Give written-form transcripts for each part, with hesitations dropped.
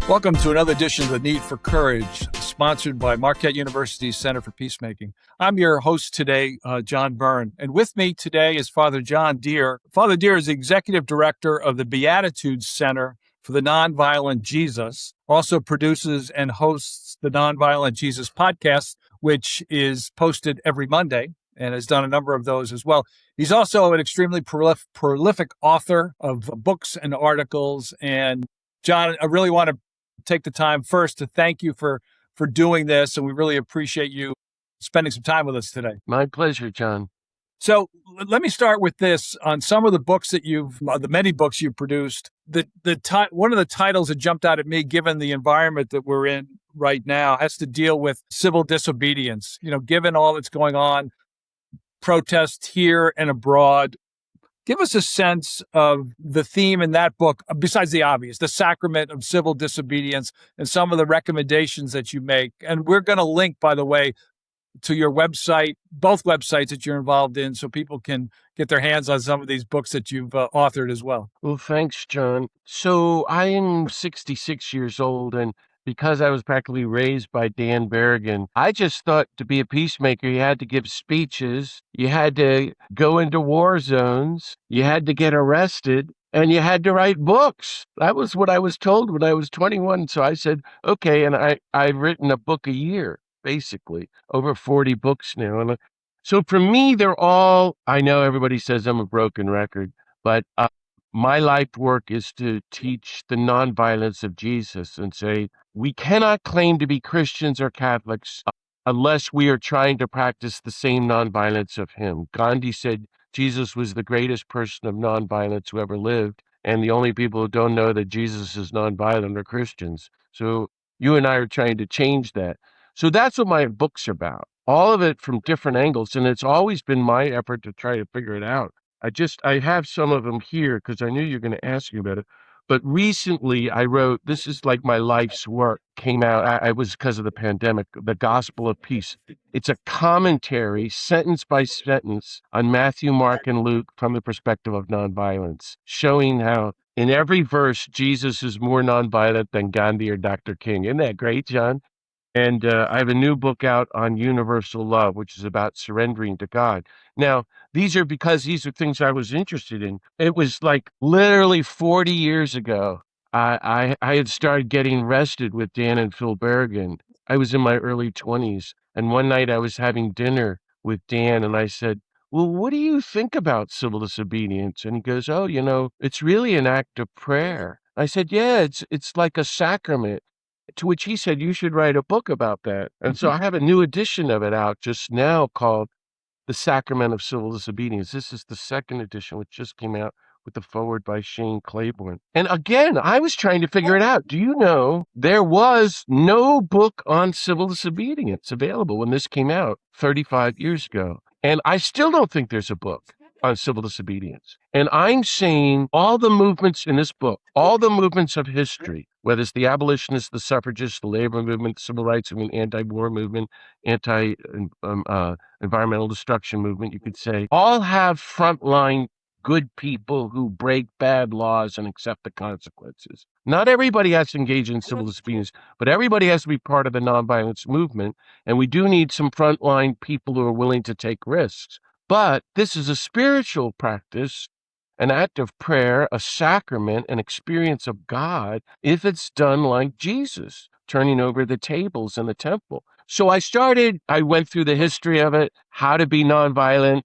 Welcome to another edition of The Need for Courage, sponsored by Marquette University's Center for Peacemaking. I'm your host today, John Byrne, and with me today is Father John Deere. Father Deere is the Executive Director of the Beatitudes Center for the Nonviolent Jesus, also produces and hosts the Nonviolent Jesus podcast, which is posted every Monday, and has done a number of those as well. He's also an extremely prolific author of books and articles. And John, I really want to take the time first to thank you for doing this, and we really appreciate you spending some time with us today. My pleasure, John. So let me start with this. On some of the books that the many books you've produced, one of the titles that jumped out at me, given the environment that we're in right now, has to deal with civil disobedience. Given all that's going on, protests here and abroad. Give us a sense of the theme in that book, besides the obvious, the sacrament of civil disobedience, and some of the recommendations that you make. And we're going to link, by the way, to your website, both websites that you're involved in, so people can get their hands on some of these books that you've authored as well. Well, thanks, John. So I am 66 years old, and because I was practically raised by Dan Berrigan, I just thought to be a peacemaker, you had to give speeches, you had to go into war zones, you had to get arrested, and you had to write books. That was what I was told when I was 21. So I said, okay, and I've written a book a year, basically, over 40 books now. And so for me, I know everybody says I'm a broken record, but my life work is to teach the nonviolence of Jesus and say, we cannot claim to be Christians or Catholics unless we are trying to practice the same nonviolence of him. Gandhi said Jesus was the greatest person of nonviolence who ever lived, and the only people who don't know that Jesus is nonviolent are Christians. So you and I are trying to change that. So that's what my books are about, all of it from different angles, and it's always been my effort to try to figure it out. I have some of them here because I knew you were going to ask me about it. But recently I wrote, this is like my life's work, came out, I was because of the pandemic, The Gospel of Peace. It's a commentary, sentence by sentence, on Matthew, Mark, and Luke from the perspective of nonviolence, showing how in every verse, Jesus is more nonviolent than Gandhi or Dr. King. Isn't that great, John? And I have a new book out on universal love, which is about surrendering to God. Now, these are things I was interested in. It was like literally 40 years ago, I had started getting arrested with Dan and Phil Berrigan. I was in my early 20s. And one night I was having dinner with Dan, and I said, well, what do you think about civil disobedience? And he goes, oh, it's really an act of prayer. I said, yeah, it's like a sacrament. To which he said, you should write a book about that. And so I have a new edition of it out just now called The Sacrament of Civil Disobedience. This is the second edition, which just came out with the foreword by Shane Claiborne. And again, I was trying to figure it out. Do you know there was no book on civil disobedience available when this came out 35 years ago? And I still don't think there's a book on civil disobedience. And I'm saying all the movements in this book, all the movements of history, whether it's the abolitionists, the suffragists, the labor movement, the civil rights movement, anti-war movement, anti-environmental destruction movement, you could say, all have frontline good people who break bad laws and accept the consequences. Not everybody has to engage in civil disobedience, but everybody has to be part of the nonviolence movement. And we do need some frontline people who are willing to take risks. But this is a spiritual practice, an act of prayer, a sacrament, an experience of God, if it's done like Jesus, turning over the tables in the temple. So I went through the history of it, how to be nonviolent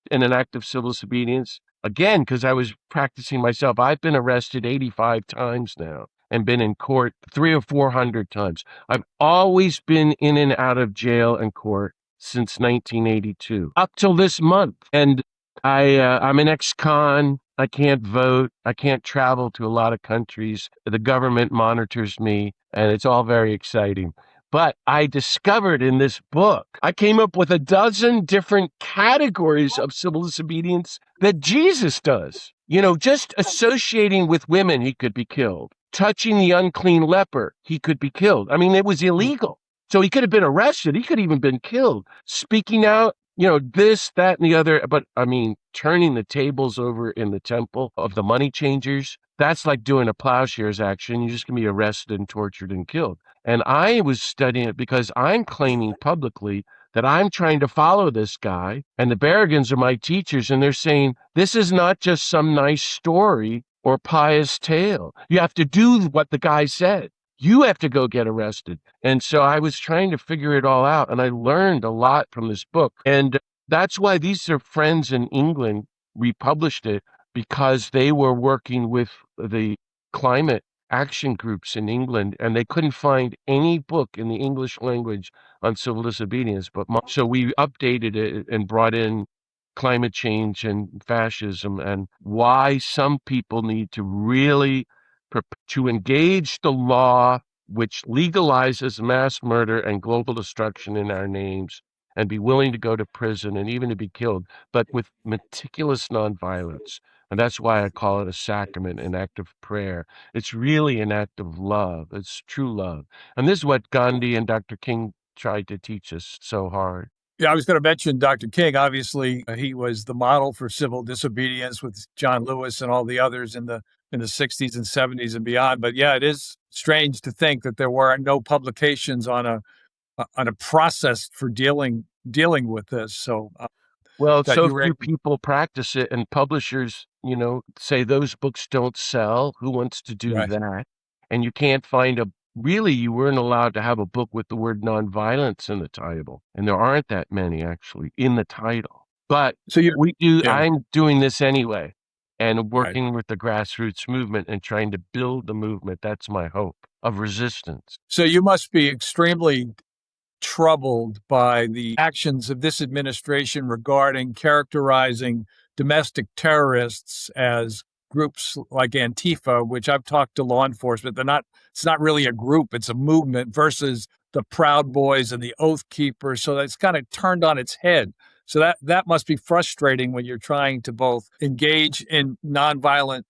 in an act of civil disobedience. Again, because I was practicing myself, I've been arrested 85 times now and been in court 300 or 400 times. I've always been in and out of jail and court since 1982, up till this month. And I'm an ex-con. I can't vote. I can't travel to a lot of countries. The government monitors me, and it's all very exciting. But I discovered in this book, I came up with a dozen different categories of civil disobedience that Jesus does. Just associating with women, he could be killed. Touching the unclean leper, he could be killed. I mean, it was illegal. So he could have been arrested. He could have even been killed. Speaking out this, that, and the other. But I mean, turning the tables over in the temple of the money changers, that's like doing a plowshares action. You're just going to be arrested and tortured and killed. And I was studying it because I'm claiming publicly that I'm trying to follow this guy, and the Berrigans are my teachers, and they're saying, this is not just some nice story or pious tale. You have to do what the guy said. You have to go get arrested. And so I was trying to figure it all out, and I learned a lot from this book. And that's why these are friends in England republished it, because they were working with the climate action groups in England, and they couldn't find any book in the English language on civil disobedience. So we updated it and brought in climate change and fascism, and why some people need to really to engage the law which legalizes mass murder and global destruction in our names, and be willing to go to prison and even to be killed, but with meticulous nonviolence. And that's why I call it a sacrament, an act of prayer. It's really an act of love. It's true love. And this is what Gandhi and Dr. King tried to teach us so hard. Yeah, I was going to mention Dr. King. Obviously, he was the model for civil disobedience with John Lewis and all the others in the 60s and 70s and beyond. But yeah, it is strange to think that there were no publications on a process for dealing with this. So Well, that so you were few people practice it, and publishers, say those books don't sell. Who wants to do right. that? And you can't find really, you weren't allowed to have a book with the word nonviolence in the title. And there aren't that many actually in the title. But So you, yeah, I'm doing this anyway, and right. working with the grassroots movement and trying to build the movement. That's my hope of resistance. So you must be extremely troubled by the actions of this administration regarding characterizing domestic terrorists as groups like Antifa, which I've talked to law enforcement. It's not really a group, it's a movement versus the Proud Boys and the Oath Keepers. So that's kind of turned on its head. So that must be frustrating when you're trying to both engage in nonviolent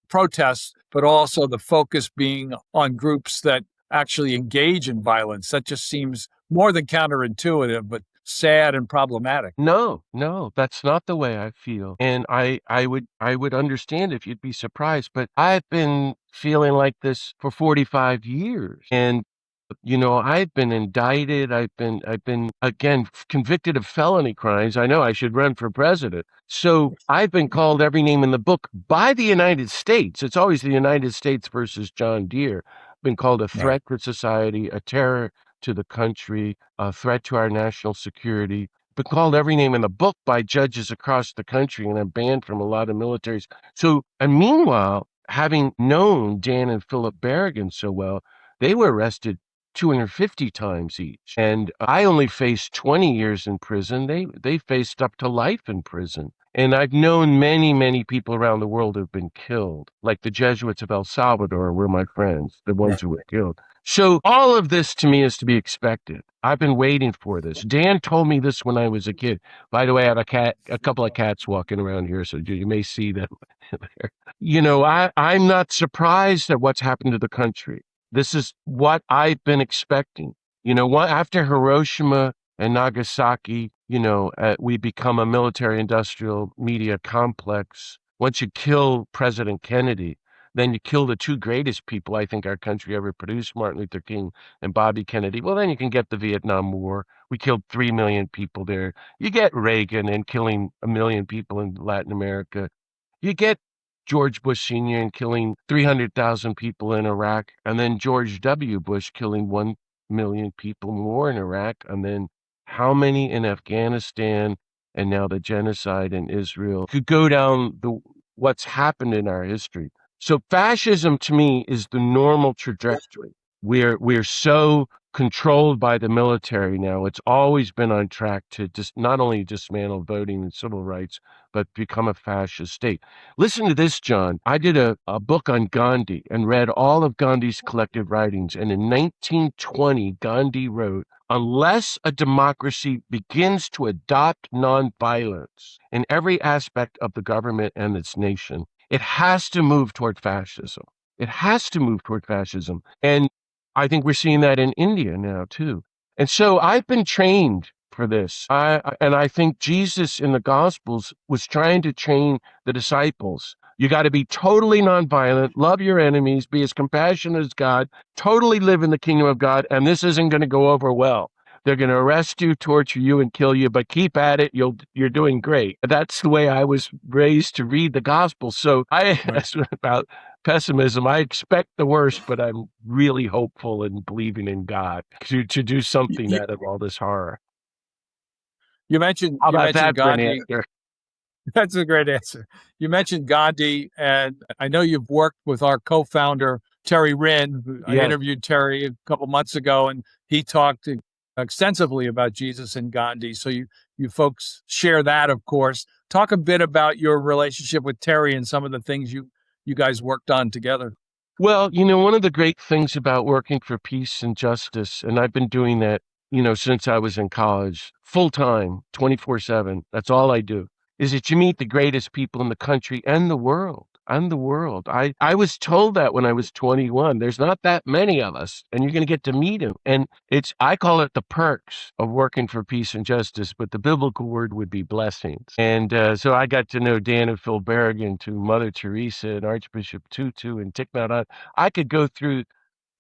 protests, but also the focus being on groups that actually engage in violence. That just seems more than counterintuitive, but sad and problematic. No, no, that's not the way I feel. And I would understand if you'd be surprised, but I've been feeling like this for 45 years. And I've been indicted. I've been again convicted of felony crimes. I know I should run for president. So I've been called every name in the book by the United States. It's always the United States versus John Deere. Been called a Right. threat to society, a terror to the country, a threat to our national security. Been called every name in the book by judges across the country, and I'm banned from a lot of militaries. So, and meanwhile, having known Dan and Philip Berrigan so well, they were arrested 250 times each. And I only faced 20 years in prison. They faced up to life in prison. And I've known many, many people around the world who've been killed, like the Jesuits of El Salvador were my friends, the ones who were killed. So all of this to me is to be expected. I've been waiting for this. Dan told me this when I was a kid. By the way, I have a couple of cats walking around here, so you may see them there. I'm not surprised at what's happened to the country. This is what I've been expecting. After Hiroshima and Nagasaki, we become a military industrial media complex. Once you kill President Kennedy, then you kill the two greatest people I think our country ever produced, Martin Luther King and Bobby Kennedy. Well, then you can get the Vietnam War. We killed 3 million people there. You get Reagan and killing 1 million people in Latin America. You get George Bush Sr. and killing 300,000 people in Iraq, and then George W. Bush killing 1 million people more in Iraq, and then how many in Afghanistan, and now the genocide in Israel. Could go down what's happened in our history. So fascism to me is the normal trajectory. We're so controlled by the military now. It's always been on track to just not only dismantle voting and civil rights, but become a fascist state. Listen to this, John. I did a book on Gandhi and read all of Gandhi's collected writings. And in 1920, Gandhi wrote, unless a democracy begins to adopt nonviolence in every aspect of the government and its nation, it has to move toward fascism. It has to move toward fascism. And I think we're seeing that in India now, too. And so I've been trained for this. And I think Jesus in the Gospels was trying to train the disciples. You got to be totally nonviolent, love your enemies, be as compassionate as God, totally live in the kingdom of God, and this isn't going to go over well. They're going to arrest you, torture you, and kill you, but keep at it. You're doing great. That's the way I was raised to read the gospel. So Right. about pessimism, I expect the worst, but I'm really hopeful and believing in God to do something You, out of all this horror. you mentioned How you about mentioned that for an Gandhi. answer? That's a great answer. You mentioned Gandhi, and I know you've worked with our co-founder Terry Rynne. I Yes. interviewed Terry a couple months ago, and he talked extensively about Jesus and Gandhi. So you folks share that, of course. Talk a bit about your relationship with Terry and some of the things you guys worked on together. Well, one of the great things about working for peace and justice, and I've been doing that, since I was in college, full time, 24/7, that's all I do, is that you meet the greatest people in the country and the world. And the world. I was told that when I was 21. There's not that many of us, and you're going to get to meet them. And I call it the perks of working for peace and justice, but the biblical word would be blessings. And so I got to know Dan and Phil Berrigan, to Mother Teresa and Archbishop Tutu and Thich Nhat Hanh. I could go through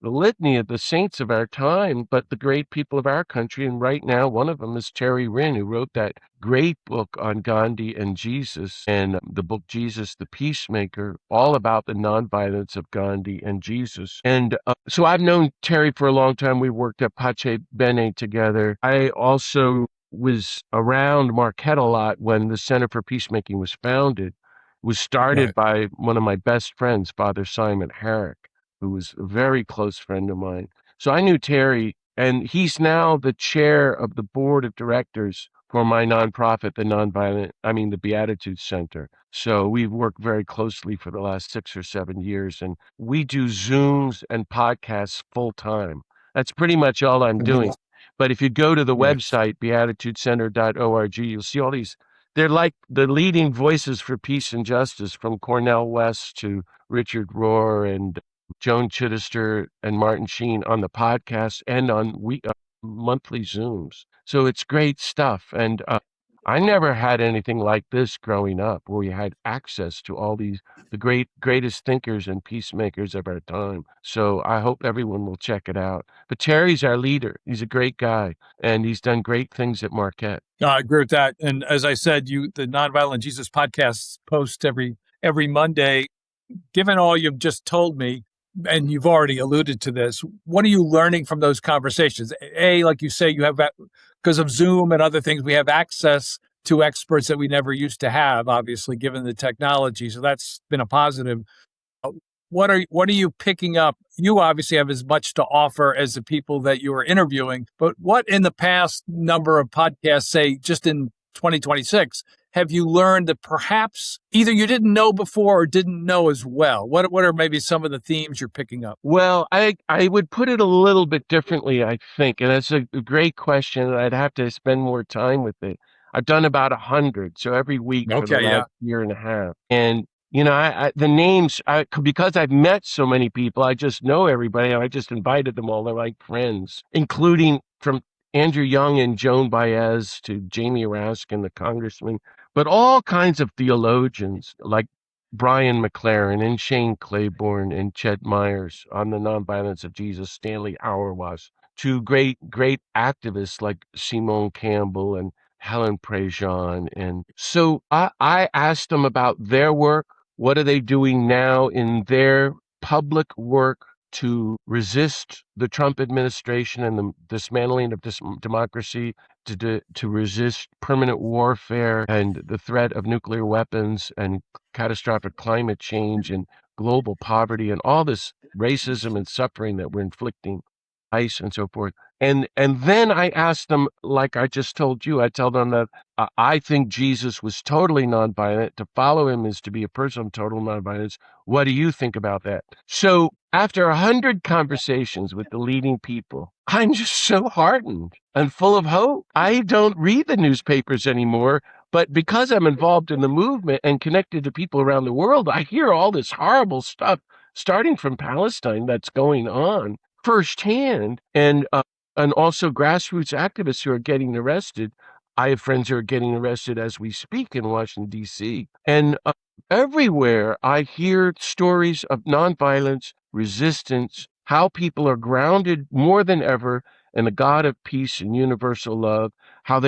the litany of the saints of our time, but the great people of our country. And right now, one of them is Terry Rynne, who wrote that great book on Gandhi and Jesus, and the book Jesus, the Peacemaker, all about the nonviolence of Gandhi and Jesus. And so I've known Terry for a long time. We worked at Pace Bene together. I also was around Marquette a lot when the Center for Peacemaking was founded. It was started Right. by one of my best friends, Father Simon Herrick, who was a very close friend of mine. So I knew Terry, and he's now the chair of the board of directors for my nonprofit, the Beatitudes Center. So we've worked very closely for the last 6 or 7 years, and we do Zooms and podcasts full time. That's pretty much all I'm doing. But if you go to the Right. website, beatitudescenter.org, you'll see all these. They're like the leading voices for peace and justice, from Cornel West to Richard Rohr and Joan Chittister and Martin Sheen, on the podcast and on monthly Zooms. So it's great stuff. And I never had anything like this growing up, where we had access to all the greatest thinkers and peacemakers of our time. So I hope everyone will check it out. But Terry's our leader. He's a great guy, and he's done great things at Marquette. I agree with that. And as I said, the Nonviolent Jesus podcast post every Monday. Given all you've just told me, and you've already alluded to this, what are you learning from those conversations? Like you say, you have, because of Zoom and other things, we have access to experts that we never used to have, obviously, given the technology. So that's been a positive. What are you picking up? You obviously have as much to offer as the people that you are interviewing, but what in the past number of podcasts, say just in 2026, have you learned that perhaps either you didn't know before or didn't know as well? What are maybe some of the themes you're picking up? Well, I would put it a little bit differently, I think, and that's a great question, and I'd have to spend more time with it. I've done about 100, so every week for the Okay, last yeah. year and a half. And the names, because I've met so many people, I just know everybody. I just invited them all. They're like friends, including from Andrew Young and Joan Baez to Jamie Raskin, the congressman, but all kinds of theologians like Brian McLaren and Shane Claiborne and Chet Myers on the nonviolence of Jesus, Stanley Auerbach, to great activists like Simone Campbell and Helen Prejean. And so I asked them about their work. What are they doing now in their public work to resist the Trump administration and the dismantling of democracy, to resist permanent warfare and the threat of nuclear weapons and catastrophic climate change and global poverty and all this racism and suffering that we're inflicting, ICE and so forth. And then I asked them, like I just told you, I tell them that I think Jesus was totally nonviolent. To follow him is to be a person of total nonviolence. What do you think about that? So after 100 conversations with the leading people, I'm just so heartened and full of hope. I don't read the newspapers anymore, but because I'm involved in the movement and connected to people around the world, I hear all this horrible stuff starting from Palestine that's going on firsthand. And and also grassroots activists who are getting arrested. I have friends who are getting arrested as we speak in Washington, D.C. And everywhere I hear stories of nonviolence, resistance, how people are grounded more than ever in the God of peace and universal love, how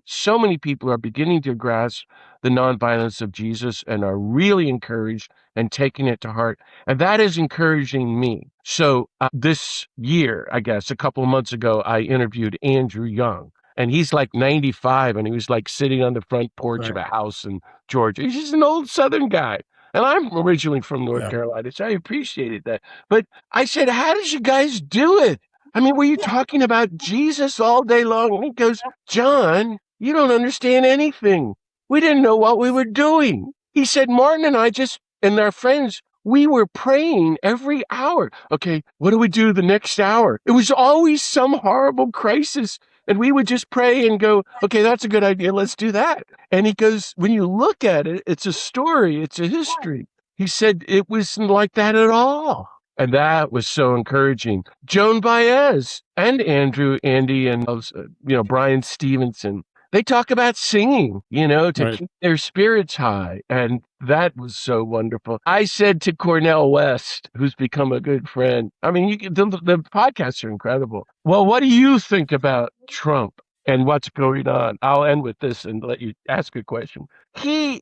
so many people are beginning to grasp the nonviolence of Jesus and are really encouraged and taking it to heart. And that is encouraging me. So this year, I guess, a couple of months ago, I interviewed Andrew Young. And he's like 95, and he was like sitting on the front porch of a house in Georgia. He's just an old Southern guy. And I'm originally from North Carolina, so I appreciated that. But I said, how did you guys do it? I mean, were you talking about Jesus all day long? And he goes, John, you don't understand anything. We didn't know what we were doing. He said, Martin and I and our friends, we were praying every hour. Okay, what do we do the next hour? It was always some horrible crisis. And we would just pray and go, okay, that's a good idea. Let's do that. And he goes, when you look at it, it's a story. It's a history. He said it wasn't like that at all. And that was so encouraging. Joan Baez and Andy, and Brian Stevenson, they talk about singing, to keep their spirits high. And that was so wonderful. I said to Cornel West, who's become a good friend, I mean, the podcasts are incredible. Well, what do you think about Trump and what's going on? I'll end with this and let you ask a question. I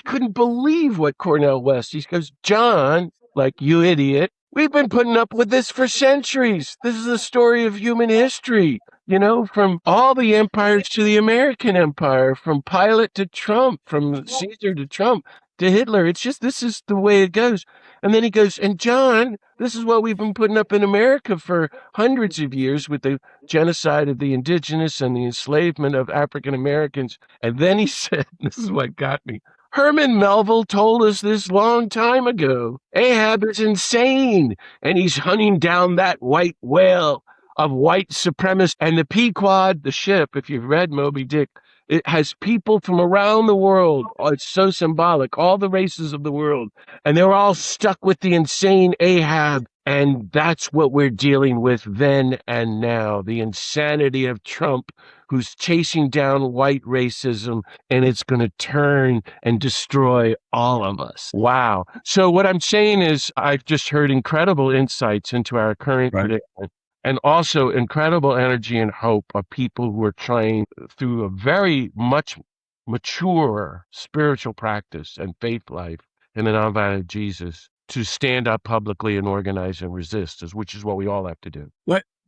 couldn't believe what Cornel West, he goes, John, like, you idiot, we've been putting up with this for centuries. This is the story of human history. From all the empires to the American empire, from Pilate to Trump, from Caesar to Trump to Hitler. It's just, this is the way it goes. And then he goes, and John, this is what we've been putting up in America for hundreds of years with the genocide of the indigenous and the enslavement of African Americans. And then he said, this is what got me. Herman Melville told us this long time ago. Ahab is insane, and he's hunting down that white whale of white supremacists. And the Pequod, the ship, if you've read Moby Dick, it has people from around the world. Oh, it's so symbolic, all the races of the world. And they're all stuck with the insane Ahab. And that's what we're dealing with then and now, the insanity of Trump, who's chasing down white racism, and it's going to turn and destroy all of us. Wow. So what I'm saying is I've just heard incredible insights into our current predicament, and also incredible energy and hope of people who are trying through a very much mature spiritual practice and faith life in the nonviolent Jesus to stand up publicly and organize and resist, which is what we all have to do.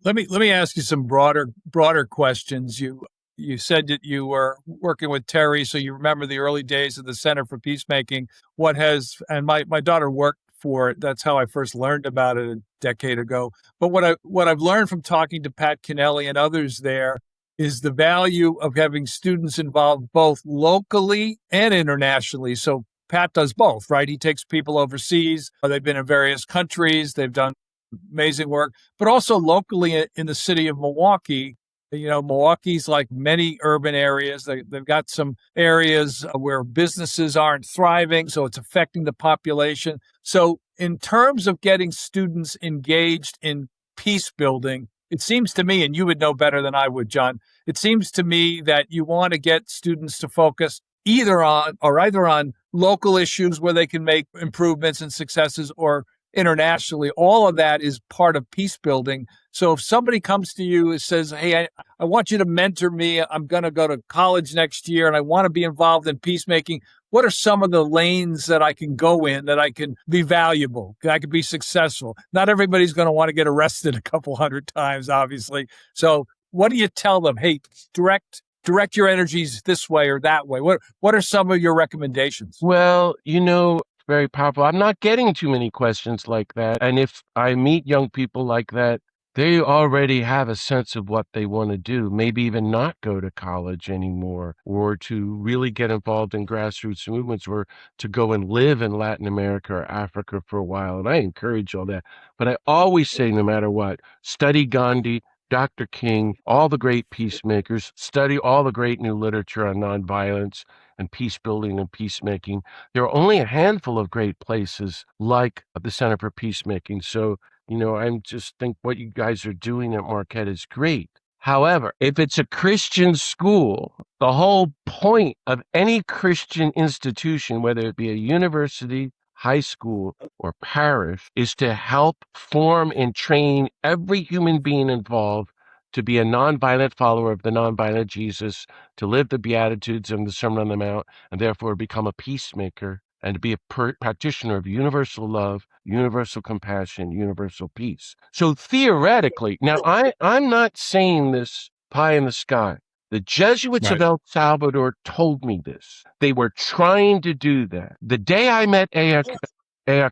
Let me ask you some broader questions. You said that you were working with Terry, so you remember the early days of the Center for Peacemaking. And my daughter worked for it. That's how I first learned about it a decade ago. But what I've learned from talking to Pat Kennelly and others there is the value of having students involved both locally and internationally. So Pat does both, right? He takes people overseas. They've been in various countries. They've done amazing work, but also locally in the city of Milwaukee. Milwaukee's like many urban areas. They've got some areas where businesses aren't thriving, so it's affecting the population. So in terms of getting students engaged in peace building, it seems to me, and you would know better than I would, John, it seems to me that you want to get students to focus either on local issues where they can make improvements and successes, or internationally. All of that is part of peace building. So if somebody comes to you and says, hey, I want you to mentor me, I'm going to go to college next year and I want to be involved in peacemaking, what are some of the lanes that I can go in that I can be valuable, that I can be successful? Not everybody's going to want to get arrested a couple hundred times, obviously. So what do you tell them? Hey, direct your energies this way or that way. What are some of your recommendations? Well, very powerful. I'm not getting too many questions like that. And if I meet young people like that, they already have a sense of what they want to do, maybe even not go to college anymore, or to really get involved in grassroots movements, or to go and live in Latin America or Africa for a while. And I encourage all that. But I always say, no matter what, study Gandhi, Dr. King, all the great peacemakers, study all the great new literature on nonviolence and peace building and peacemaking. There are only a handful of great places like the Center for Peacemaking. So I just think what you guys are doing at Marquette is great. However, if it's a Christian school, the whole point of any Christian institution, whether it be a university, high school, or parish, is to help form and train every human being involved to be a nonviolent follower of the nonviolent Jesus, to live the Beatitudes and the Sermon on the Mount, and therefore become a peacemaker and to be a practitioner of universal love, universal compassion, universal peace. So theoretically, now I'm not saying this pie in the sky. The Jesuits of Right. El Salvador told me this. They were trying to do that. The day I met Ea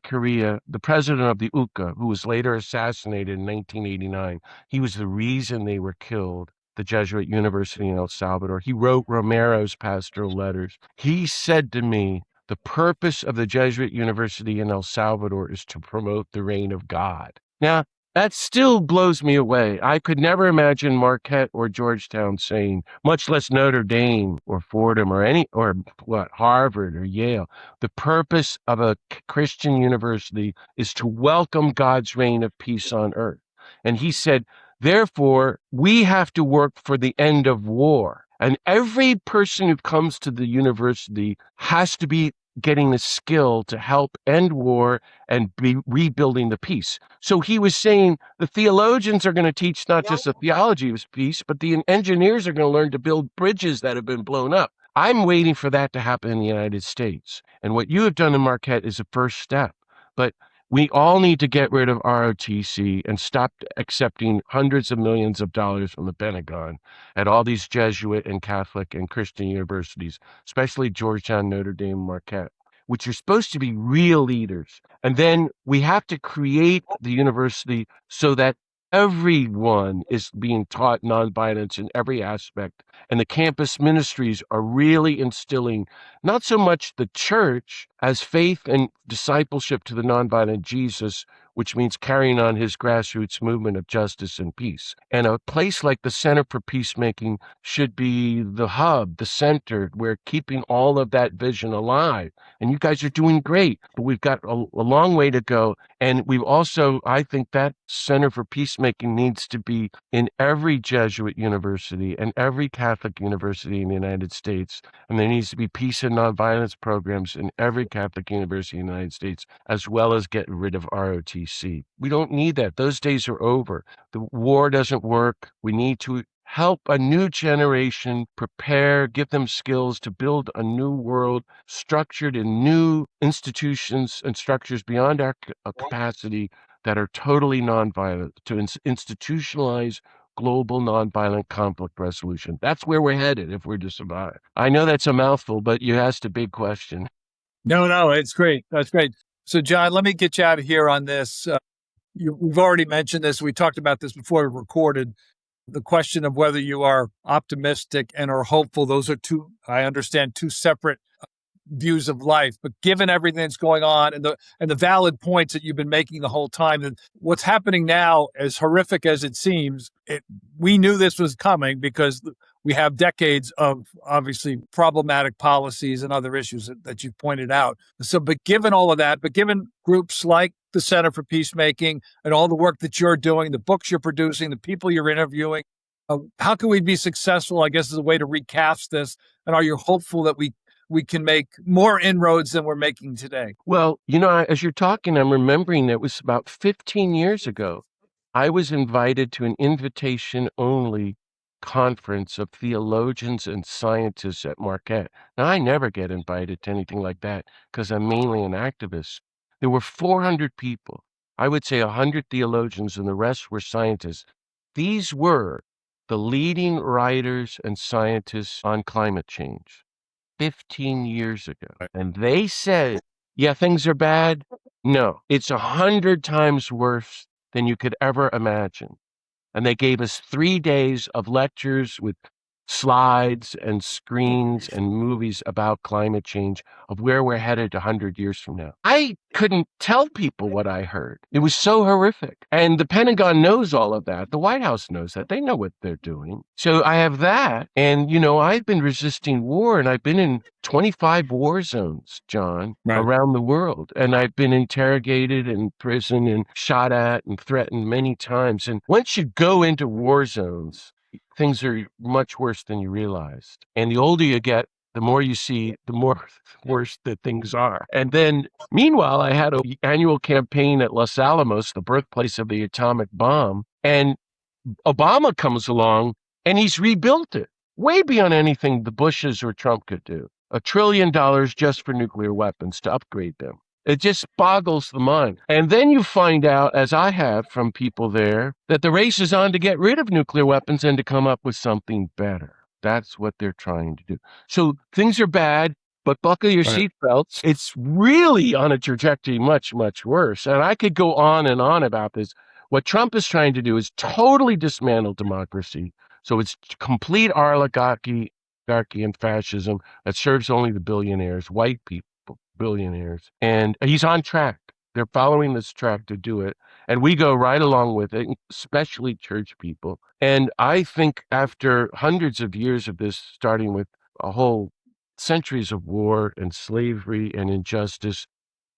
Correa, the president of the UCA, who was later assassinated in 1989, he was the reason they were killed. The Jesuit University in El Salvador. He wrote Romero's pastoral letters. He said to me, the purpose of the Jesuit University in El Salvador is to promote the reign of God. Now, that still blows me away. I could never imagine Marquette or Georgetown saying, much less Notre Dame or Fordham or Harvard or Yale. The purpose of a Christian university is to welcome God's reign of peace on earth. And he said, therefore, we have to work for the end of war. And every person who comes to the university has to be getting the skill to help end war and be rebuilding the peace. So he was saying the theologians are going to teach not just the theology of peace, but the engineers are going to learn to build bridges that have been blown up. I'm waiting for that to happen in the United States. And what you have done in Marquette is a first step. But we all need to get rid of ROTC and stop accepting hundreds of millions of dollars from the Pentagon at all these Jesuit and Catholic and Christian universities, especially Georgetown, Notre Dame, Marquette, which are supposed to be real leaders. And then we have to create the university so that everyone is being taught nonviolence in every aspect. And the campus ministries are really instilling not so much the church as faith and discipleship to the nonviolent Jesus, which means carrying on his grassroots movement of justice and peace. And a place like the Center for Peacemaking should be the hub, the center, where keeping all of that vision alive. And you guys are doing great, but we've got a long way to go. And we've also, I think that Center for Peacemaking needs to be in every Jesuit university and every Catholic university in the United States. And there needs to be peace and nonviolence programs in every Catholic university in the United States, as well as getting rid of ROTC. We don't need that. Those days are over. The war doesn't work. We need to help a new generation prepare, give them skills to build a new world structured in new institutions and structures beyond our capacity that are totally nonviolent, to institutionalize global nonviolent conflict resolution. That's where we're headed if we're to survive. I know that's a mouthful, but you asked a big question. No, it's great. That's great. So, John, let me get you out of here on this. We've already mentioned this. We talked about this before we recorded. The question of whether you are optimistic and are hopeful, those are I understand, two separate views of life. But given everything that's going on and the valid points that you've been making the whole time, and what's happening now, as horrific as it seems, we knew this was coming because we have decades of obviously problematic policies and other issues that you've pointed out. So, but given all of that, but given groups like the Center for Peacemaking and all the work that you're doing, the books you're producing, the people you're interviewing, how can we be successful, I guess, is a way to recast this. And are you hopeful that we can make more inroads than we're making today? Well, as you're talking, I'm remembering that it was about 15 years ago. I was invited to an invitation-only conference of theologians and scientists at Marquette. Now, I never get invited to anything like that because I'm mainly an activist. There were 400 people. I would say 100 theologians and the rest were scientists. These were the leading writers and scientists on climate change 15 years ago. And they said, yeah, things are bad. No, it's 100 times worse than you could ever imagine. And they gave us 3 days of lectures with slides and screens and movies about climate change of where we're headed 100 years from now. I couldn't tell people what I heard. It was so horrific. And the Pentagon knows all of that. The White House knows that. They know what they're doing. So I have that. And, I've been resisting war, and I've been in 25 war zones, John, Right. around the world. And I've been interrogated in prison and shot at and threatened many times. And once you go into war zones, things are much worse than you realized. And the older you get, the more you see, the more worse that things are. And then, meanwhile, I had an annual campaign at Los Alamos, the birthplace of the atomic bomb. And Obama comes along and he's rebuilt it way beyond anything the Bushes or Trump could do. $1 trillion just for nuclear weapons to upgrade them. It just boggles the mind. And then you find out, as I have from people there, that the race is on to get rid of nuclear weapons and to come up with something better. That's what they're trying to do. So things are bad, but buckle your seatbelts. It's really on a trajectory much, much worse. And I could go on and on about this. What Trump is trying to do is totally dismantle democracy. So it's complete oligarchy and fascism that serves only the billionaires, white people, billionaires. And he's on track. They're following this track to do it. And we go right along with it, especially church people. And I think after hundreds of years of this, starting with a whole centuries of war and slavery and injustice,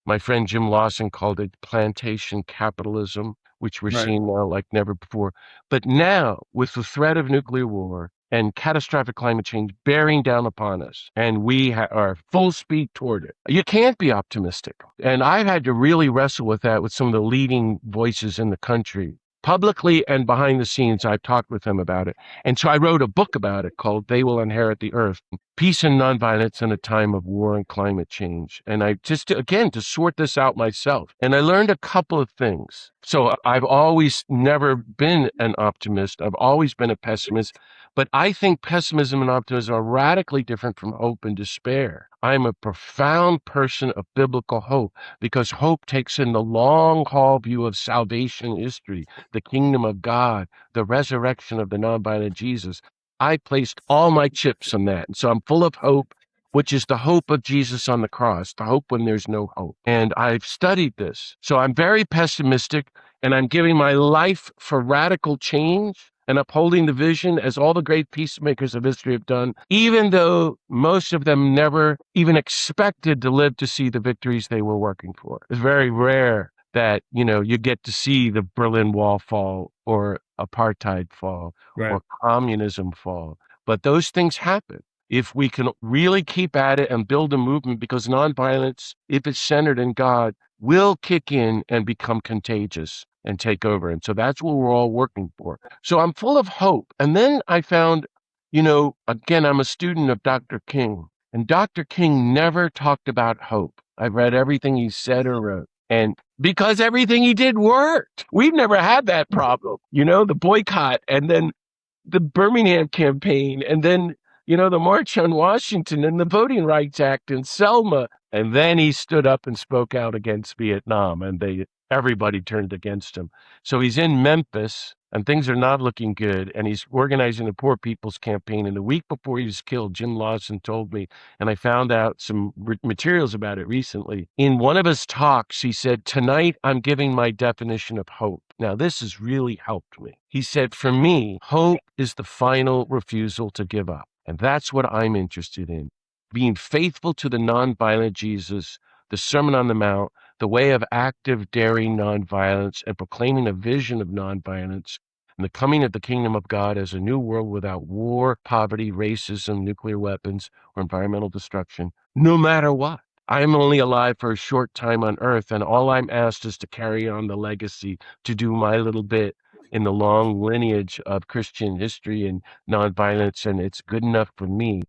my friend Jim Lawson called it plantation capitalism, which we're seeing now like never before. But now, with the threat of nuclear war and catastrophic climate change bearing down upon us, and we are full speed toward it, you can't be optimistic. And I've had to really wrestle with that with some of the leading voices in the country. Publicly and behind the scenes, I've talked with them about it. And so I wrote a book about it called They Will Inherit the Earth, Peace and Nonviolence in a Time of War and Climate Change. And I just, again, to sort this out myself. And I learned a couple of things. So I've always never been an optimist. I've always been a pessimist. But I think pessimism and optimism are radically different from hope and despair. I'm a profound person of biblical hope because hope takes in the long haul view of salvation history, the kingdom of God, the resurrection of the nonviolent Jesus. I placed all my chips on that. And so I'm full of hope, which is the hope of Jesus on the cross, the hope when there's no hope. And I've studied this. So I'm very pessimistic, and I'm giving my life for radical change and upholding the vision as all the great peacemakers of history have done, even though most of them never even expected to live to see the victories they were working for. It's very rare that, you get to see the Berlin Wall fall or apartheid fall or communism fall. But those things happen if we can really keep at it and build a movement, because nonviolence, if it's centered in God, will kick in and become contagious and take over. And so that's what we're all working for. So I'm full of hope. And then I found, again, I'm a student of Dr. King, and Dr. King never talked about hope. I've read everything he said or wrote. And because everything he did worked, we've never had that problem, the boycott and then the Birmingham campaign and then, the March on Washington and the Voting Rights Act in Selma. And then he stood up and spoke out against Vietnam, and everybody turned against him. So he's in Memphis, and things are not looking good, and he's organizing the Poor People's Campaign. And the week before he was killed, Jim Lawson told me, and I found out some materials about it recently. In one of his talks, he said, "Tonight, I'm giving my definition of hope." Now, this has really helped me. He said, "For me, hope is the final refusal to give up." And that's what I'm interested in. Being faithful to the nonviolent Jesus, the Sermon on the Mount, the way of active, daring nonviolence, and proclaiming a vision of nonviolence, and the coming of the kingdom of God as a new world without war, poverty, racism, nuclear weapons, or environmental destruction, no matter what. I'm only alive for a short time on earth, and all I'm asked is to carry on the legacy, to do my little bit in the long lineage of Christian history and nonviolence, and it's good enough for me.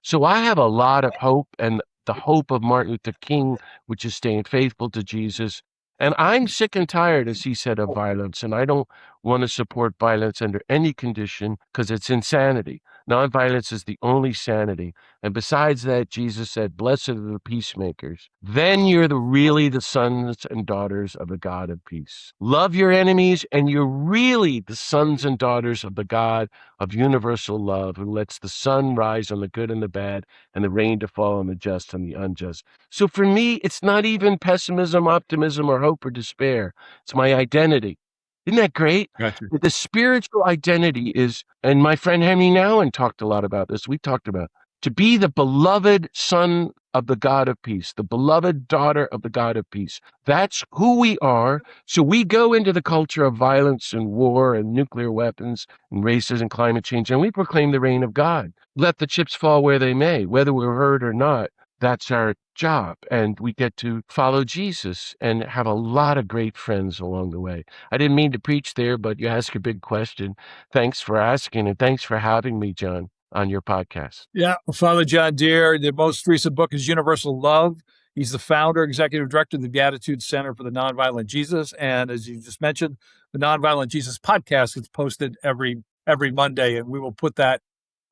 So I have a lot of hope, and the hope of Martin Luther King, which is staying faithful to Jesus. And I'm sick and tired, as he said, of violence, and I don't want to support violence under any condition because it's insanity. Nonviolence is the only sanity. And besides that, Jesus said, blessed are the peacemakers. Then you're really the sons and daughters of the God of peace. Love your enemies, and you're really the sons and daughters of the God of universal love, who lets the sun rise on the good and the bad, and the rain to fall on the just and the unjust. So for me, it's not even pessimism, optimism, or hope or despair. It's my identity. Isn't that great? Gotcha. The spiritual identity is, and my friend Henry Nouwen talked a lot about this. We talked about to be the beloved son of the God of peace, the beloved daughter of the God of peace. That's who we are. So we go into the culture of violence and war and nuclear weapons and racism and climate change, and we proclaim the reign of God. Let the chips fall where they may, whether we're hurt or not. That's our job. And we get to follow Jesus and have a lot of great friends along the way. I didn't mean to preach there, but you ask a big question. Thanks for asking, and thanks for having me, John, on your podcast. Yeah, Father John Deere, the most recent book is Universal Love. He's the founder, executive director of the Beatitudes Center for the Nonviolent Jesus. And as you just mentioned, the Nonviolent Jesus podcast is posted every Monday, and we will put that,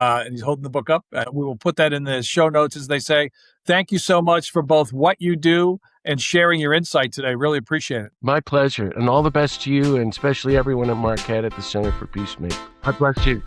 and he's holding the book up. We will put that in the show notes, as they say. Thank you so much for both what you do and sharing your insight today. Really appreciate it. My pleasure. And all the best to you, and especially everyone at Marquette at the Center for Peacemaking. God bless you.